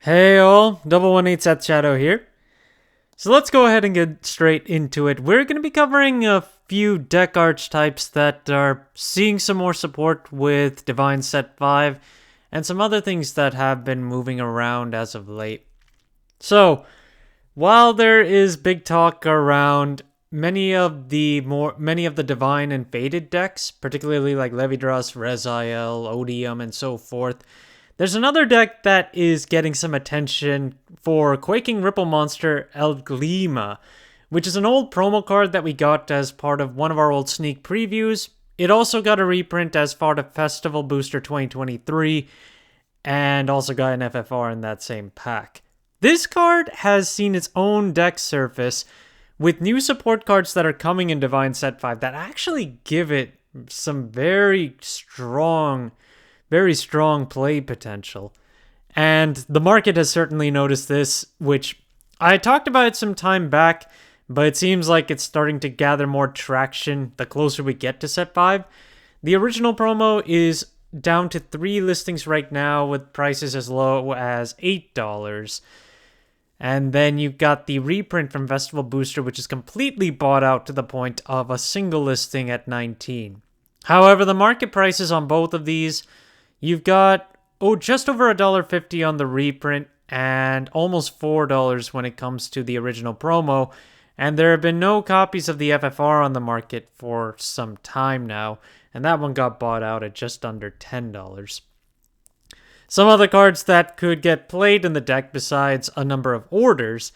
Hey all, Double 18 Seth Shadow here. So let's go ahead and get straight into it. We're going to be covering a few deck archetypes that are seeing some more support with DivineZ Set 5 and some other things that have been moving around as of late. So, while there is big talk around many of the divine and faded decks, particularly like Levidras, Resil, Odium, and so forth, there's another deck that is getting some attention for Quaking Ripple Monster Eledglema, which is an old promo card that we got as part of one of our old sneak previews. It also got a reprint as part of Festival Booster 2023, and also got an FFR in that same pack. This card has seen its own deck surface with new support cards that are coming in DivineZ Set 5 that actually give it some very strong play potential. And the market has certainly noticed this, which I talked about it some time back, but it seems like it's starting to gather more traction the closer we get to Set 5. The original promo is down to 3 listings right now with prices as low as $8. And then you've got the reprint from Festival Booster, which is completely bought out to the point of a single listing at $19. However, the market prices on both of these, you've got just over $1.50 on the reprint and almost $4 when it comes to the original promo. And there have been no copies of the FFR on the market for some time now, and that one got bought out at just under $10. Some other cards that could get played in the deck besides a number of orders,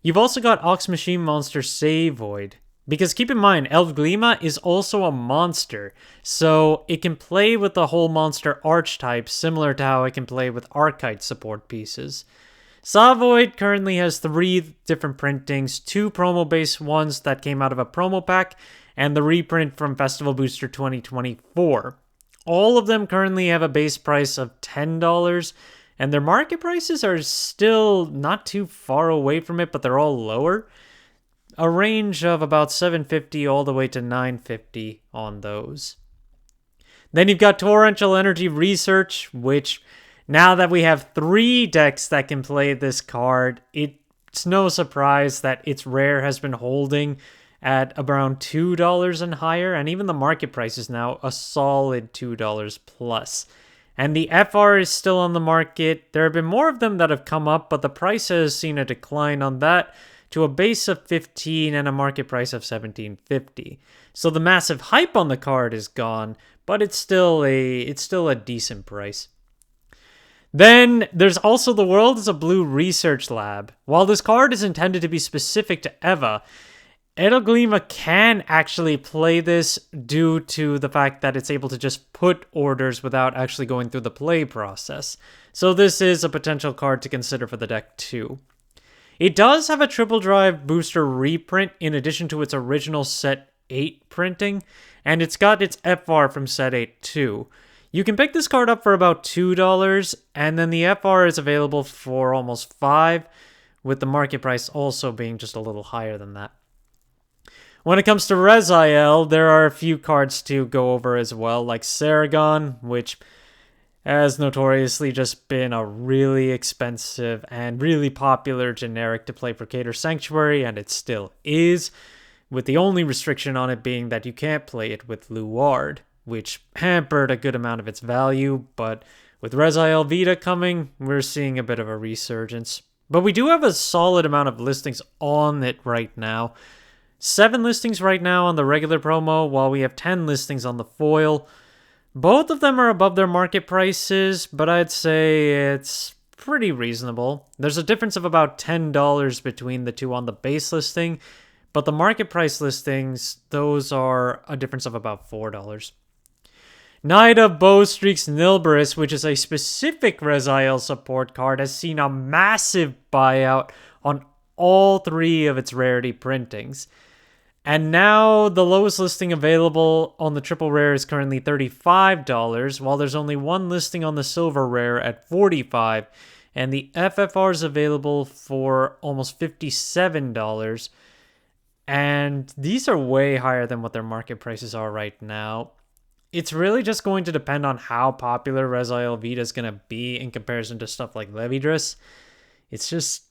you've also got Ox Machine Monster Savoid. Because keep in mind, Eledglema is also a monster, so it can play with the whole monster archetype, similar to how it can play with Archtype support pieces. Savoid currently has 3 different printings, 2 promo-based ones that came out of a promo pack, and the reprint from Festival Booster 2024. All of them currently have a base price of $10, and their market prices are still not too far away from it, but they're all lower. A range of about $7.50 all the way to $9.50 on those. Then you've got Torrential Energy Research, which now that we have 3 decks that can play this card, it's no surprise that its rare has been holding at around $2 and higher, and even the market price is now a solid $2 plus. And the FR is still on the market. There have been more of them that have come up, but the price has seen a decline on that to a base of $15 and a market price of $17.50. So the massive hype on the card is gone, but it's still a decent price. Then there's also The World is a Blue Research Lab. While this card is intended to be specific to EVA, Eledglema can actually play this due to the fact that it's able to just put orders without actually going through the play process. So this is a potential card to consider for the deck too. It does have a triple drive booster reprint in addition to its original Set 8 printing, and it's got its FR from Set 8 too. You can pick this card up for about $2, and then the FR is available for almost $5, with the market price also being just a little higher than that. When it comes to Resil, there are a few cards to go over as well, like Saragon, which has notoriously just been a really expensive and really popular generic to play for Cater Sanctuary, and it still is, with the only restriction on it being that you can't play it with Luard, which hampered a good amount of its value, but with Resil Vita coming, we're seeing a bit of a resurgence. But we do have a solid amount of listings on it right now. 7 listings right now on the regular promo, while we have 10 listings on the foil. Both of them are above their market prices, but I'd say it's pretty reasonable. There's a difference of about $10 between the two on the base listing, but the market price listings, those are a difference of about $4. Knight of Bowstreak's Nilberis, which is a specific Resil support card, has seen a massive buyout on all 3 of its rarity printings. And now the lowest listing available on the triple rare is currently $35, while there's only 1 listing on the silver rare at $45, and the FFR is available for almost $57. And these are way higher than what their market prices are right now. it's really just going to depend on how popular Resil Vita is going to be in comparison to stuff like Levidrus. It's just,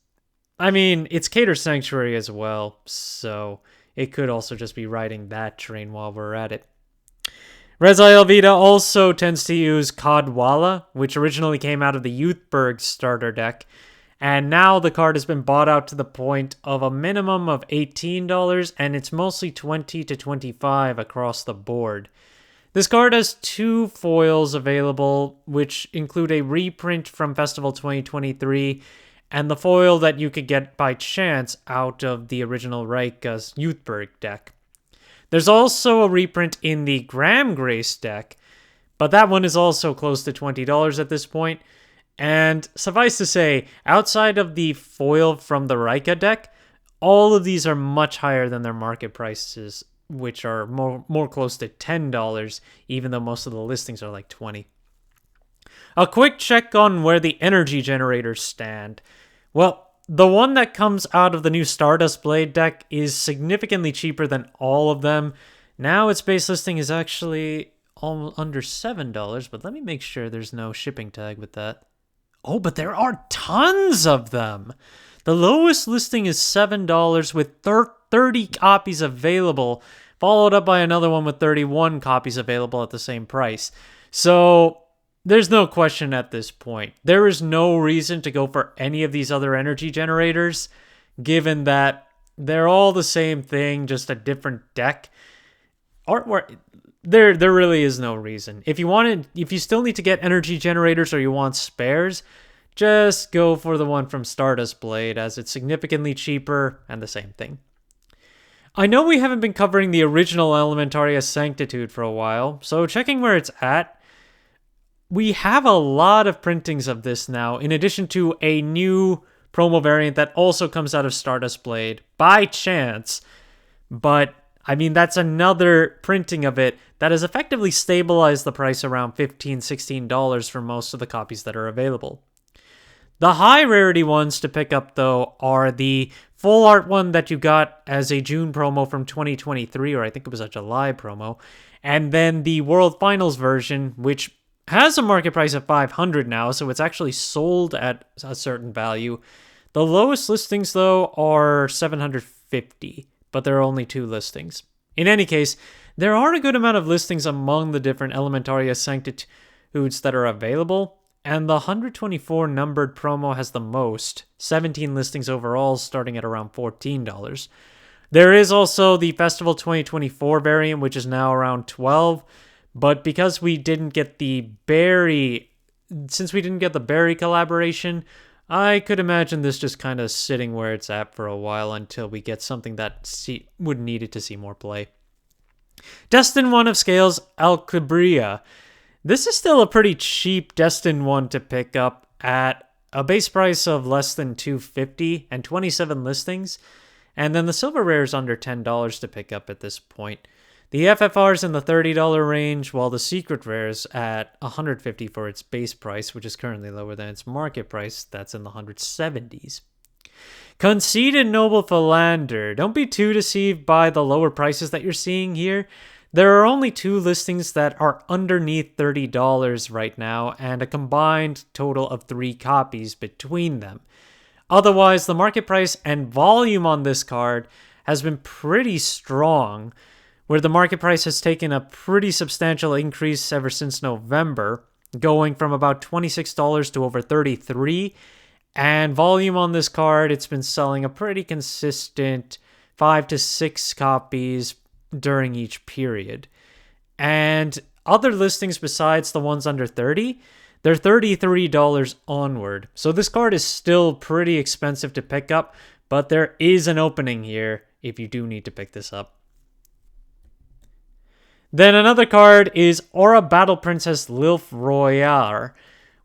I mean, it's Cater Sanctuary as well, so it could also just be riding that train while we're at it. Resil Vita also tends to use Cadwalla, which originally came out of the Youthberg starter deck, and now the card has been bought out to the point of a minimum of $18, and it's mostly $20 to $25 across the board. This card has 2 foils available, which include a reprint from Festival 2023, and the foil that you could get by chance out of the original Reika's Youthberg deck. There's also a reprint in the Graham Grace deck, but that one is also close to $20 at this point. And suffice to say, outside of the foil from the Reika deck, all of these are much higher than their market prices, which are more close to $10, even though most of the listings are like $20. A quick check on where the energy generators stand. Well, the one that comes out of the new Stardust Blade deck is significantly cheaper than all of them. Now its base listing is actually under $7, but let me make sure there's no shipping tag with that. Oh, but there are tons of them. The lowest listing is $7 with 30 copies available, followed up by another one with 31 copies available at the same price. So there's no question at this point. There is no reason to go for any of these other energy generators, given that they're all the same thing, just a different deck. There really is no reason. If you still need to get energy generators or you want spares, just go for the one from Stardust Blade, as it's significantly cheaper and the same thing. I know we haven't been covering the original Elementaria Sanctitude for a while, so checking where it's at, we have a lot of printings of this now, in addition to a new promo variant that also comes out of Stardust Blade by chance. But, I mean, that's another printing of it that has effectively stabilized the price around $15, $16 for most of the copies that are available. The high rarity ones to pick up, though, are the full art one that you got as a June promo from 2023, or I think it was a July promo, and then the World Finals version, which has a market price of $500 now, so it's actually sold at a certain value. The lowest listings, though, are $750, but there are only 2 listings. In any case, there are a good amount of listings among the different Elementaria Sanctitudes that are available, and the 124 numbered promo has the most, 17 listings overall, starting at around $14. There is also the Festival 2024 variant, which is now around $12, but because we didn't get the Barry collaboration, I could imagine this just kind of sitting where it's at for a while until we get something that would need it to see more play. Destin 1 of Scales, Aelquilibra. This is still a pretty cheap Destin 1 to pick up at a base price of less than $250 and 27 listings, and then the silver rare is under $10 to pick up at this point. The FFR is in the $30 range, while the secret rare is at $150 for its base price, which is currently lower than its market price. That's in the $170s. Conceited Noble Philander. Don't be too deceived by the lower prices that you're seeing here. There are only 2 listings that are underneath $30 right now, and a combined total of 3 copies between them. Otherwise, the market price and volume on this card has been pretty strong, where the market price has taken a pretty substantial increase ever since November, going from about $26 to over $33. And volume on this card, it's been selling a pretty consistent 5 to 6 copies during each period. And other listings besides the ones under 30, they're $33 onward. So this card is still pretty expensive to pick up, but there is an opening here if you do need to pick this up. Then another card is Aura Battle Princess Lilf Royale,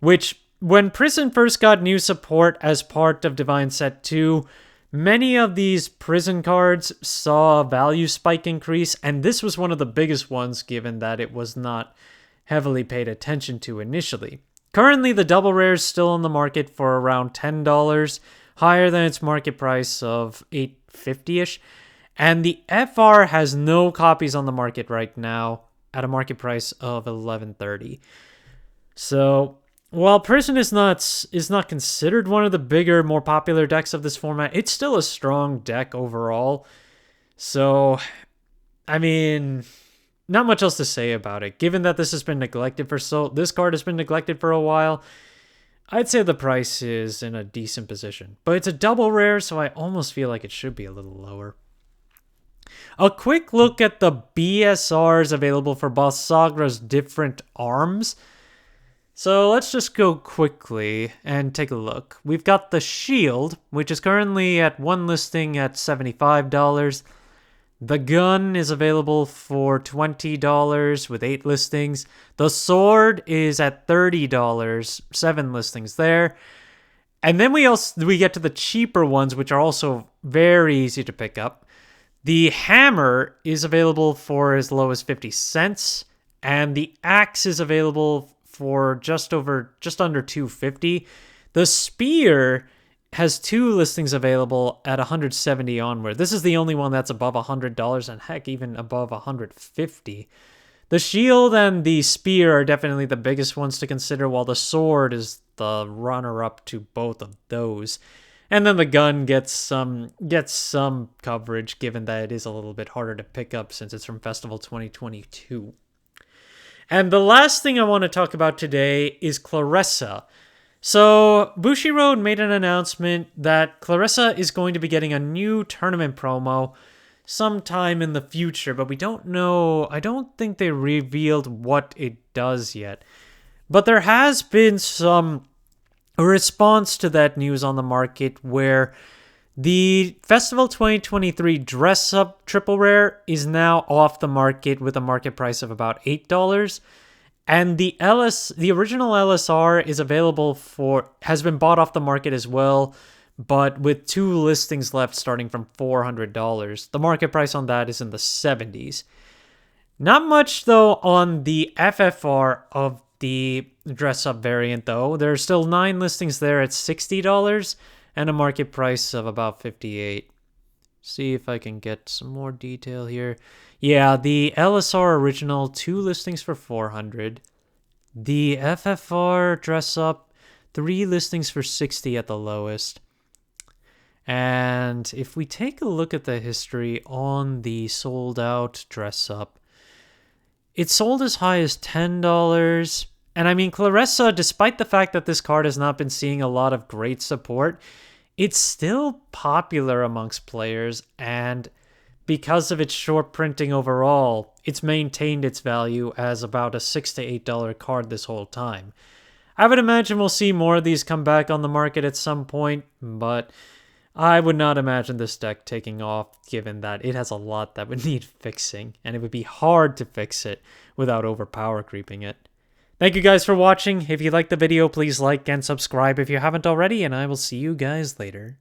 which when Prison first got new support as part of DivineZ 2, many of these prison cards saw a value spike increase, and this was one of the biggest ones given that it was not heavily paid attention to initially. Currently, the double rare is still on the market for around $10, higher than its market price of $850-ish, and the FR has no copies on the market right now, at a market price of 1130. So while Prison is not considered one of the bigger, more popular decks of this format, it's still a strong deck overall. So, I mean, not much else to say about it. Given that this card has been neglected for a while, I'd say the price is in a decent position. But it's a double rare, so I almost feel like it should be a little lower. A quick look at the BSRs available for Balsagra's different arms. So let's just go quickly and take a look. We've got the Shield, which is currently at one listing at $75. The Gun is available for $20 with 8 listings. The Sword is at $30, 7 listings there. And then we get to the cheaper ones, which are also very easy to pick up. The Hammer is available for as low as 50 cents, and the Axe is available for just under $250. The Spear has 2 listings available at $170 onward. This is the only one that's above $100, and heck, even above $150. The Shield and the Spear are definitely the biggest ones to consider, while the Sword is the runner-up to both of those. And then the Gun gets some coverage, given that it is a little bit harder to pick up since it's from Festival 2022. And the last thing I want to talk about today is Clarissa. So, Bushiroad made an announcement that Clarissa is going to be getting a new tournament promo sometime in the future, but we don't know. I don't think they revealed what it does yet. But there has been some response to that news on the market where the Festival 2023 Dress Up Triple Rare is now off the market with a market price of about $8. And the original LSR has been bought off the market as well, but with 2 listings left starting from $400. The market price on that is in the 70s. Not much, though, on the FFR of the dress-up variant, though. There are still 9 listings there at $60 and a market price of about $58. See if I can get some more detail here. Yeah, the LSR original, 2 listings for $400. The FFR dress-up, 3 listings for $60 at the lowest. And if we take a look at the history on the sold-out dress-up, it sold as high as $10. And I mean, Clarissa, despite the fact that this card has not been seeing a lot of great support, it's still popular amongst players, and because of its short printing overall, it's maintained its value as about a $6 to $8 card this whole time. I would imagine we'll see more of these come back on the market at some point, but I would not imagine this deck taking off, given that it has a lot that would need fixing, and it would be hard to fix it without overpower creeping it. Thank you guys for watching. If you liked the video, please like and subscribe if you haven't already, and I will see you guys later.